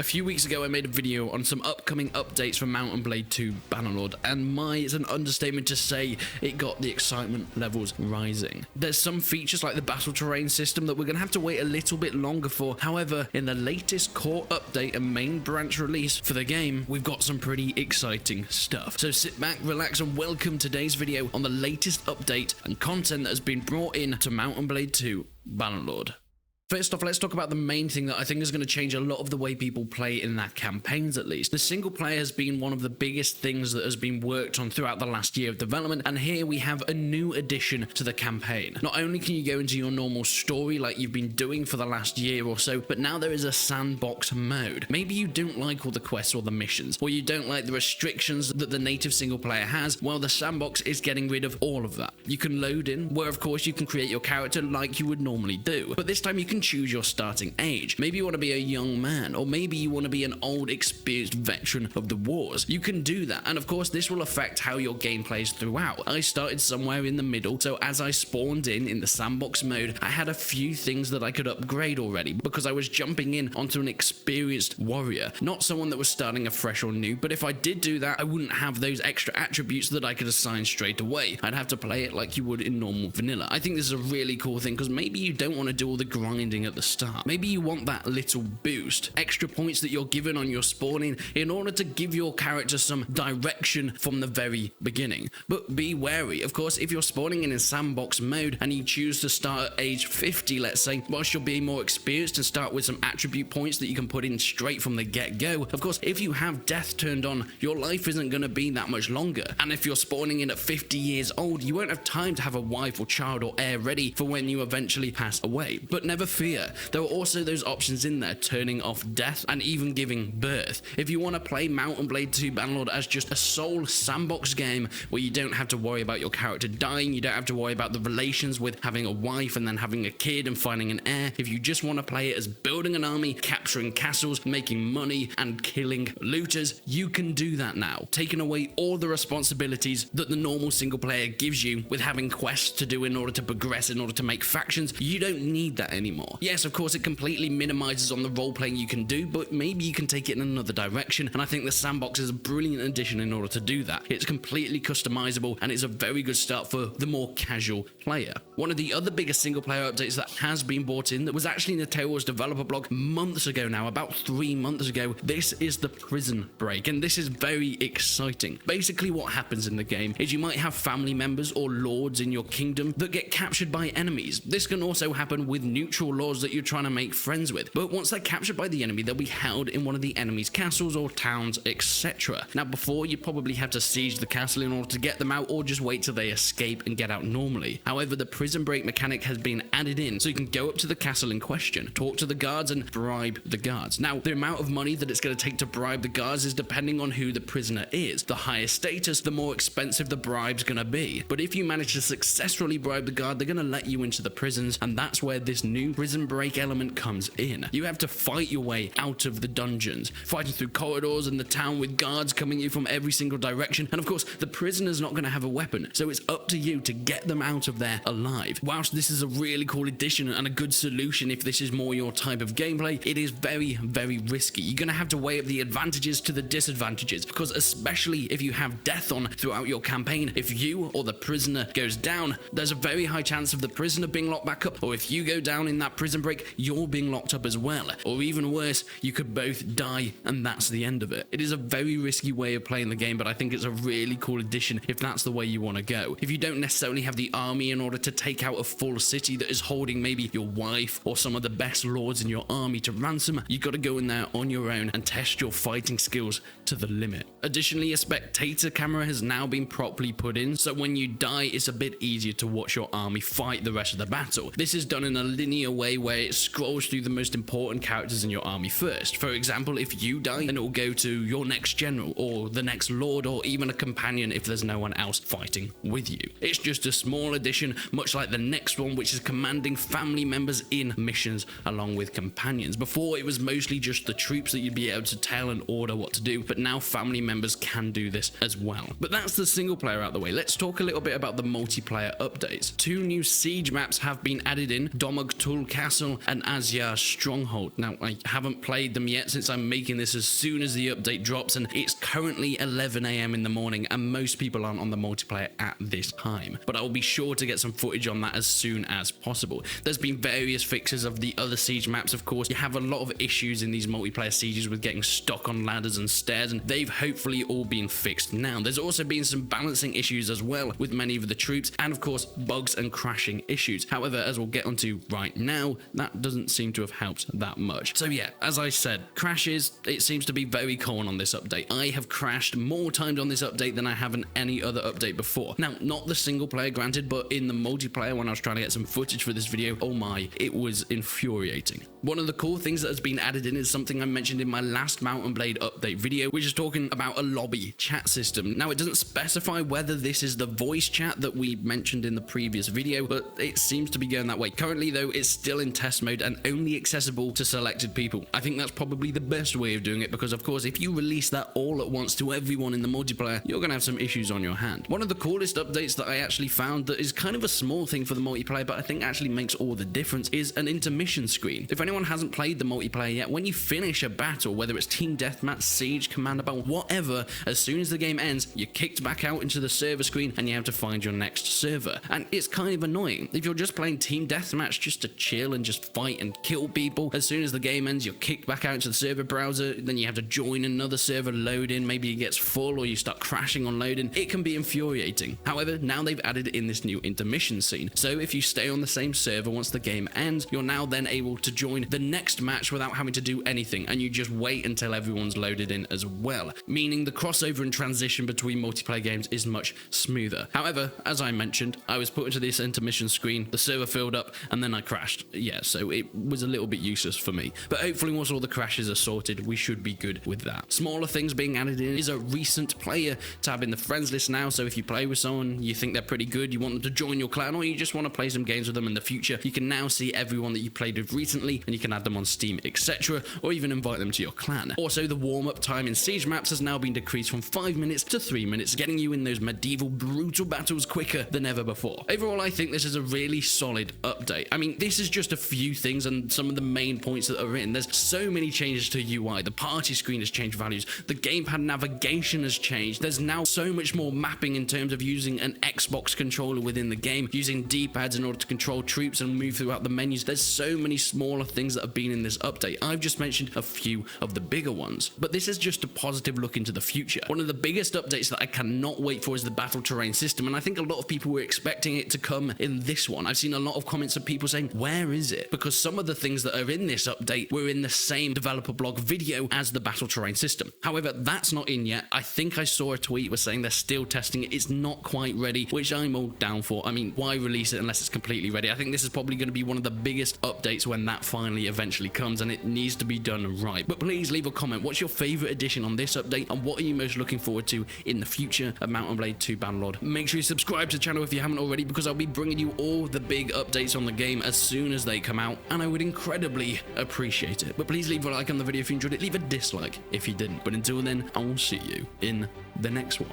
few weeks ago I made a video on some upcoming updates for Mount & Blade 2 Bannerlord, and it's an understatement to say it got the excitement levels rising. There's some features like the battle terrain system that we're going to have to wait a little bit longer for. However, in the latest core update and main branch release for the game, we've got some pretty exciting stuff. So sit back, relax, and welcome today's video on the latest update and content that has been brought in to Mount & Blade 2 Bannerlord. First off, let's talk about the main thing that I think is going to change a lot of the way people play in their campaigns, at least. The single player has been one of the biggest things that has been worked on throughout the last year of development, and here we have a new addition to the campaign. Not only can you go into your normal story like you've been doing for the last year or so, but now there is a sandbox mode. Maybe you don't like all the quests or the missions, or you don't like the restrictions that the native single player has. Well, the sandbox is getting rid of all of that. You can load in, where of course you can create your character like you would normally do, but this time you can choose your starting age. Maybe you want to be a young man, or maybe you want to be an old experienced veteran of the wars. You can do that, and of course this will affect how your game plays throughout. I started somewhere in the middle, so as I spawned in the sandbox mode, I had a few things that I could upgrade already because I was jumping in onto an experienced warrior, not someone that was starting afresh or new. But if I did do that, I wouldn't have those extra attributes that I could assign straight away. I'd have to play it like you would in normal vanilla. I think this is a really cool thing because maybe you don't want to do all the grinding at the start. Maybe you want that little boost, extra points that you're given on your spawning in order to give your character some direction from the very beginning. But be wary, of course, if you're spawning in sandbox mode and you choose to start at age 50, let's say, whilst you're being more experienced and start with some attribute points that you can put in straight from the get-go, of course, if you have death turned on, your life isn't going to be that much longer. And if you're spawning in at 50 years old, you won't have time to have a wife or child or heir ready for when you eventually pass away. But never fear, there are also those options in there, turning off death and even giving birth. If you want to play Mount & Blade 2 Bannerlord as just a sole sandbox game where you don't have to worry about your character dying, you don't have to worry about the relations with having a wife and then having a kid and finding an heir. If you just want to play it as building an army, capturing castles, making money and killing looters, you can do that now, taking away all the responsibilities that the normal single player gives you with having quests to do in order to progress, in order to make factions. You don't need that anymore. Yes, of course, it completely minimizes on the role playing you can do, but maybe you can take it in another direction, and I think the sandbox is a brilliant addition in order to do that. It's completely customizable, and it's a very good start for the more casual player. One of the other biggest single player updates that has been brought in, that was actually in the taleworlds developer blog months ago now, about 3 months ago, this is the prison break, and this is very exciting. Basically what happens in the game is you might have family members or lords in your kingdom that get captured by enemies. This can also happen with neutral lords that you're trying to make friends with, but once they're captured by the enemy, they'll be held in one of the enemy's castles or towns, etc. Now before, you probably have to siege the castle in order to get them out, or just wait till they escape and get out normally. However, the prison break mechanic has been added in, so you can go up to the castle in question, talk to the guards and bribe the guards. Now the amount of money that it's going to take to bribe the guards is depending on who the prisoner is. The higher status, the more expensive the bribe's going to be, but if you manage to successfully bribe the guard, they're going to let you into the prisons, and that's where this new prison break element comes in. You have to fight your way out of the dungeons, fighting through corridors in the town with guards coming you from every single direction, and of course the prisoner's not going to have a weapon, so it's up to you to get them out of there alive. Whilst this is a really cool addition and a good solution if this is more your type of gameplay, it is very risky. You're going to have to weigh up the advantages to the disadvantages, because especially if you have death on throughout your campaign, if you or the prisoner goes down, there's a very high chance of the prisoner being locked back up, or if you go down in that prison break, you're being locked up as well, or even worse, you could both die and that's the end of it. It is a very risky way of playing the game, but I think it's a really cool addition if that's the way you want to go. If you don't necessarily have the army in order to take out a full city that is holding maybe your wife or some of the best lords in your army to ransom, you got to go in there on your own and test your fighting skills to the limit. Additionally, a spectator camera has now been properly put in, so when you die, it's a bit easier to watch your army fight the rest of the battle. This is done in a linear way where it scrolls through the most important characters in your army first. For example, if you die, then it will go to your next general, or the next lord, or even a companion if there's no one else fighting with you. It's just a small addition, much like the next one, which is commanding family members in missions along with companions. Before, it was mostly just the troops that you'd be able to tell and order what to do, but now family members can do this as well. But that's the single player out the way. Let's talk a little bit about the multiplayer updates. 2 new siege maps have been added in, Domug Tul Bannerlord Castle and Azyar Stronghold. Now, I haven't played them yet since I'm making this as soon as the update drops, and it's currently 11 AM in the morning, and most people aren't on the multiplayer at this time. But I will be sure to get some footage on that as soon as possible. There's been various fixes of the other siege maps, of course. You have a lot of issues in these multiplayer sieges with getting stuck on ladders and stairs, and they've hopefully all been fixed now. There's also been some balancing issues as well with many of the troops, and of course bugs and crashing issues. However, as we'll get onto right now, that doesn't seem to have helped that much. So yeah, as I said, crashes, it seems to be very common on this update. I have crashed more times on this update than I have in any other update before. Now, not the single player granted, but in the multiplayer when I was trying to get some footage for this video, oh my, it was infuriating. One of the cool things that has been added in is something I mentioned in my last Mount and Blade update video, which is talking about a lobby chat system. Now, it doesn't specify whether this is the voice chat that we mentioned in the previous video, but it seems to be going that way. Currently, though, it's still in test mode and only accessible to selected people. I think that's probably the best way of doing it because, of course, if you release that all at once to everyone in the multiplayer, you're going to have some issues on your hand. One of the coolest updates that I actually found that is kind of a small thing for the multiplayer, but I think actually makes all the difference, is an intermission screen. If anyone hasn't played the multiplayer yet, when you finish a battle, whether it's team deathmatch, siege, commander battle, whatever, as soon as the game ends, you're kicked back out into the server screen and you have to find your next server. And it's kind of annoying. If you're just playing team deathmatch just to chill and just fight and kill people, as soon as the game ends, you're kicked back out into the server browser, then you have to join another server, load in, maybe it gets full or you start crashing on loading. It can be infuriating. However, now they've added in this new intermission scene. So if you stay on the same server once the game ends, you're now then able to join the next match without having to do anything, and you just wait until everyone's loaded in as well, meaning the crossover and transition between multiplayer games is much smoother. However, as I mentioned, I was put into this intermission screen, the server filled up, and then I crashed. Yeah, so it was a little bit useless for me. But hopefully once all the crashes are sorted, we should be good with that. Smaller things being added in is a recent player tab in the friends list now, so if you play with someone, you think they're pretty good, you want them to join your clan, or you just want to play some games with them in the future, you can now see everyone that you played with recently, and you can add them on Steam, etc., or even invite them to your clan. Also, the warm-up time in siege maps has now been decreased from 5 minutes to 3 minutes, getting you in those medieval brutal battles quicker than ever before. Overall, I think this is a really solid update. I mean, this is just a few things and some of the main points that are in. There's so many changes to UI. The party screen has changed values. The gamepad navigation has changed. There's now so much more mapping in terms of using an Xbox controller within the game, using D-pads in order to control troops and move throughout the menus. There's so many smaller things that have been in this update. I've just mentioned a few of the bigger ones, but this is just a positive look into the future. One of the biggest updates that I cannot wait for is the battle terrain system, and I think a lot of people were expecting it to come in this one. I've seen a lot of comments of people saying, where is it? Because some of the things that are in this update were in the same developer blog video as the battle terrain system. However, that's not in yet. I think I saw a tweet was saying they're still testing it. It's not quite ready, which I'm all down for. I mean, why release it unless it's completely ready? I think this is probably going to be one of the biggest updates when that finally eventually comes, and it needs to be done right. But please leave a comment. What's your favorite addition on this update, and what are you most looking forward to in the future of Mount and Blade 2 Bannerlord? Make sure you subscribe to the channel if you haven't already, because I'll be bringing you all the big updates on the game as soon as they come out, and I would incredibly appreciate it. But please leave a like on the video if you enjoyed it. Leave a dislike if you didn't. But until then, I will see you in the next one.